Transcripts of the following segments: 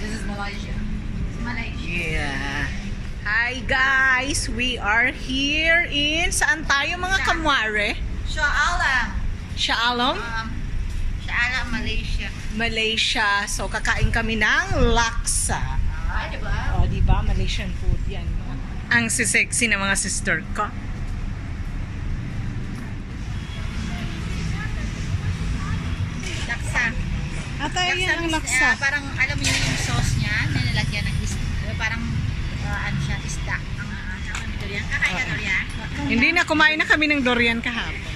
This is Malaysia. It's Malaysia. Yeah. Hi guys, we are here in saan tayo mga kamware? Shah Alam. Shaalom, Shah Alam, Malaysia. Malaysia. So kakain kami ng laksa. Ah, diba? O, di ba? Malaysian food yan. Ang sisexy ng mga sister ko. Laksa. Atay yan ang laksa. Parang, alam mo yung sauce niya, nilalagyan ng isda. Parang, ano siya, isda. Ang durian. Kakain ka durian? Hindi na, kumain na kami ng durian kahapon.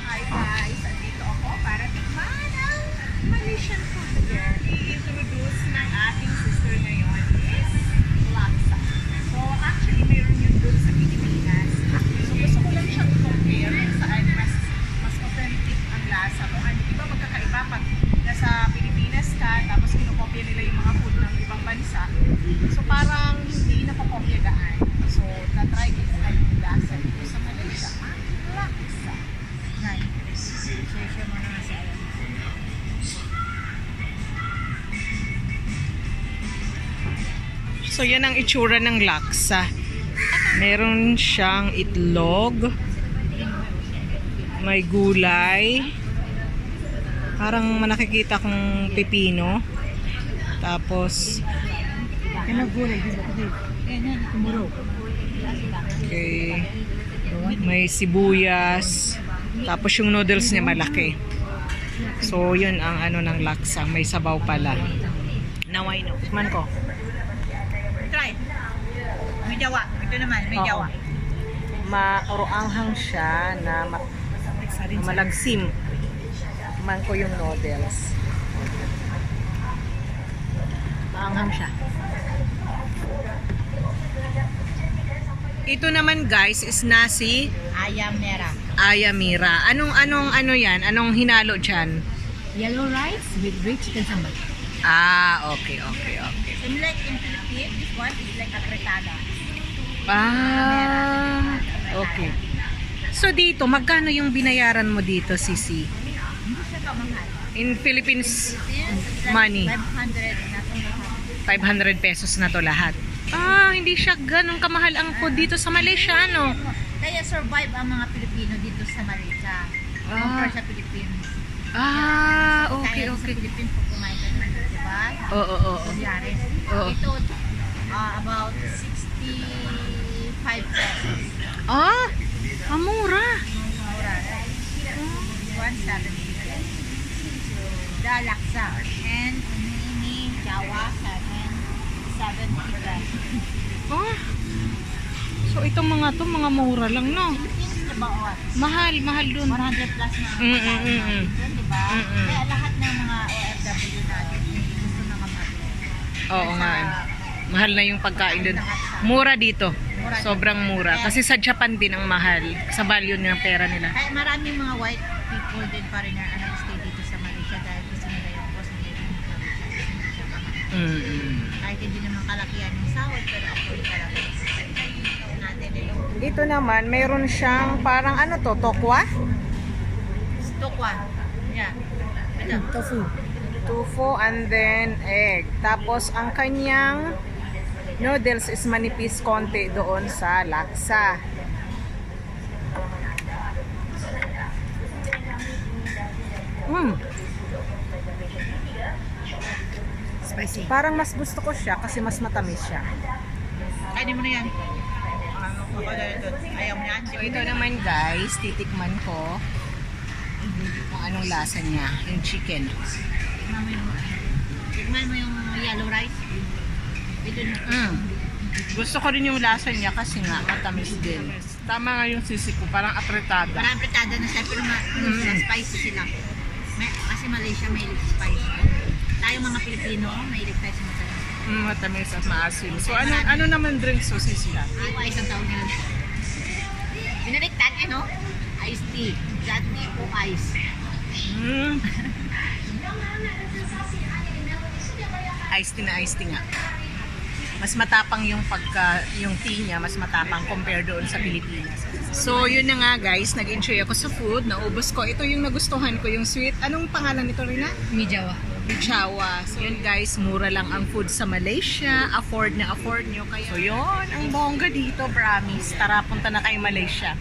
Hi guys, andito ako para tikman ang Malaysian food again. I-introduce ng ating sister ngayon is laksa. So actually, mayroon yun doon sa Pilipinas. So gusto ko lang siyang compare saan mas authentic ang lasa. Kung ano, iba magkakaiba pag nasa Pilipinas ka, tapos kinokopya nila yung mga food ng ibang bansa. So parang hindi napakopya gaan. So na-try ko yung lasa dito sa Malaysia. Ang laksa. Share mo naman sa alam. So yan ang itsura ng laksa. Meron siyang itlog, may gulay, parang nakikita kong pipino, tapos okay, may sibuyas, tapos yung noodles niya malaki. So yun ang ano ng laksa, may sabaw pala. Now I know. Man ko. Try. May jawa. Ito naman, may Oo. jawa. Maoroanghang siya na malagsim. Man ko yung noodles. Maanghang siya. Ito naman guys is nasi Ayam merah. ayamira. Anong ano yan? Anong hinalo dyan? Yellow rice with rich chicken sambal. Ah, okay. Same like in Philippines, this one is like a fritada. Ah, okay. So dito, magkano yung binayaran mo dito, Sisi? Hindi siya kamahal. In Philippines It's like money? 500 na itong lahat. 500 pesos na to lahat. Ah, hindi siya ganun kamahal ang food dito sa Malaysia, no? Kaya survive ang mga Pilipino dito sa Malaysia. Compare sa Philippines. Ah, Kaya sa Philippines pag kumain ka naman, di ba? Oo. Kunyari. Oo. Ito, about 65 pesos. Ah, mura. Mura. 170. The laksa. And ini Jawa 70 pesos. Ah. So itong mga to, mga mura lang, no? Philippines na ba? Mahal dun. 100 plus na ang Mm. natin, di ba? Mm. Kaya lahat ng mga OFW natin gusto na kapag. Oo nga. Mahal na yung pagkain dun. Mura dito. Sobrang mura. Kasi sa Japan din ang mahal. Sa value ng pera nila. Kaya maraming mga white people din pa rin na stay dito sa Malaysia dahil gusto nila yung cost of living sa Malaysia. Kahit hindi naman kalakihan yung sahod, pero afford talaga natin yung Ito naman, mayroon siyang parang ano to, tokwa? Tokwa. Yeah. Ito. Tofu and then egg. Tapos ang kanyang noodles is manipis konti doon sa laksa. Spicy. Parang mas gusto ko siya kasi mas matamis siya. Kainin mo na yan. Ano ko ba doon? Ayaw mo yan? So ito naman guys, titikman ko kung anong lasa niya, yung chicken. Tignan mo yung yellow rice. Ito na. Gusto ko rin yung lasa niya kasi nga matamis din. Tama nga yung sisi ko, parang apretada. Parang apretada na siya, pero spicy sila. Kasi Malaysia may spicy. Tayo mga Pilipino, may tayo sa matamis. Matamis at maasim. So ano naman drinks so sisi? Ako ay isang taon na lang. Binaliktad, ano? Iced tea. Flat tea o ice. Iced tea na iced tea nga. Mas matapang yung yung tea niya, mas matapang compare doon sa Pilipinas. So, yun na nga guys, nag-enjoy ako sa food, naubos ko. Ito yung nagustuhan ko, yung sweet. Anong pangalan nito, Rina? Mijawa. Jawa. So yun guys, mura lang ang food sa Malaysia. Afford nyo. Kaya, so yun, ang bongga dito, promise. Tara, punta na kayo Malaysia.